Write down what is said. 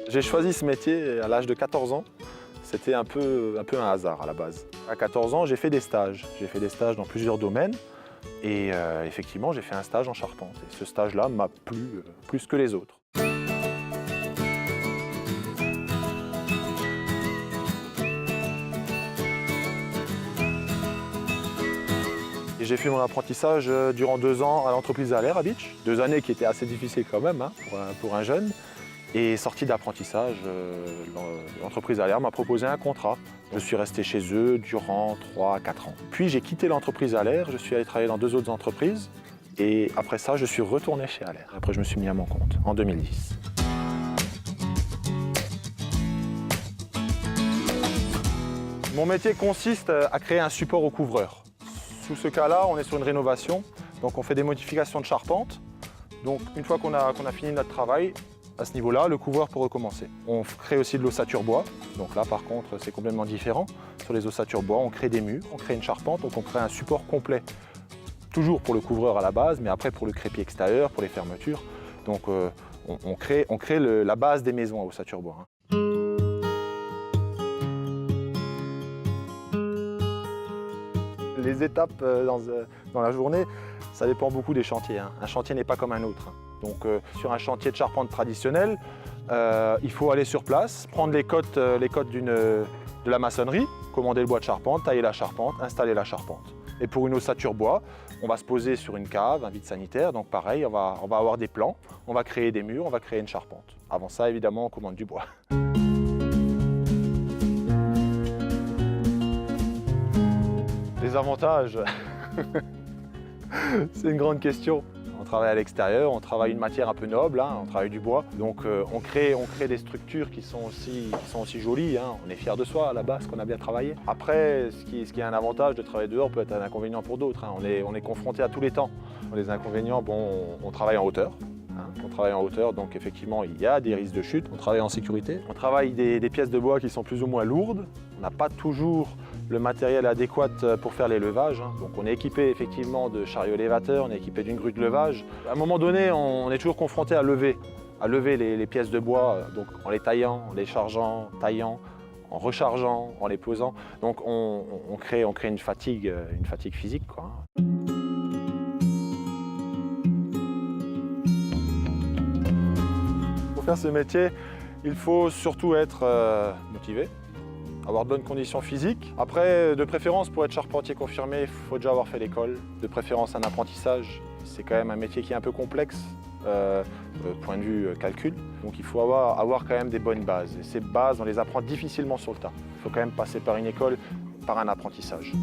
J'ai choisi ce métier à l'âge de 14 ans. C'était un peu un hasard à la base. À 14 ans, j'ai fait des stages. J'ai fait des stages dans plusieurs domaines. Et effectivement, j'ai fait un stage en charpente. Et ce stage-là m'a plu plus que les autres. Et j'ai fait mon apprentissage durant 2 ans à l'entreprise Allaire à Bitche. 2 années qui étaient assez difficiles quand même hein, pour un jeune. Et sorti d'apprentissage, l'entreprise Allaire m'a proposé un contrat. Je suis resté chez eux durant 3 à 4 ans. Puis j'ai quitté l'entreprise Allaire, je suis allé travailler dans 2 autres entreprises. Et après ça, je suis retourné chez Allaire. Après, je me suis mis à mon compte en 2010. Mon métier consiste à créer un support au couvreur. Sous ce cas-là, on est sur une rénovation. Donc on fait des modifications de charpente. Donc une fois qu'on a fini notre travail, à ce niveau-là, le couvreur peut recommencer. On crée aussi de l'ossature bois. Donc là, par contre, c'est complètement différent. Sur les ossatures bois, on crée des murs, on crée une charpente, donc on crée un support complet. Toujours pour le couvreur à la base, mais après pour le crépi extérieur, pour les fermetures. Donc on crée la base des maisons à ossature bois. Les étapes dans la journée, ça dépend beaucoup des chantiers. Un chantier n'est pas comme un autre. Donc sur un chantier de charpente traditionnel, il faut aller sur place, prendre les cotes de la maçonnerie, commander le bois de charpente, tailler la charpente, installer la charpente. Et pour une ossature bois, on va se poser sur une cave, un vide sanitaire, donc pareil, on va avoir des plans, on va créer des murs, on va créer une charpente. Avant ça, évidemment, on commande du bois. Les avantages, c'est une grande question. On travaille à l'extérieur, on travaille une matière un peu noble, on travaille du bois. Donc on crée des structures qui sont aussi jolies. On est fiers de soi à la base, qu'on a bien travaillé. Après, ce qui est un avantage de travailler dehors peut être un inconvénient pour d'autres. On est confronté à tous les temps. Les inconvénients, on travaille en hauteur. On travaille en hauteur, donc effectivement, il y a des risques de chute. On travaille en sécurité. On travaille des pièces de bois qui sont plus ou moins lourdes. On n'a pas toujours le matériel adéquat pour faire les levages. Donc on est équipé effectivement de chariots élévateurs, on est équipé d'une grue de levage. À un moment donné, on est toujours confronté à lever les pièces de bois, donc en les taillant, en les chargeant, taillant, en rechargeant, en les posant. Donc on crée une fatigue physique, quoi. Pour faire ce métier, il faut surtout être motivé, avoir de bonnes conditions physiques. Après, de préférence, pour être charpentier confirmé, il faut déjà avoir fait l'école. De préférence, un apprentissage. C'est quand même un métier qui est un peu complexe, point de vue calcul. Donc il faut avoir quand même des bonnes bases. Et ces bases, on les apprend difficilement sur le tas. Il faut quand même passer par une école, par un apprentissage.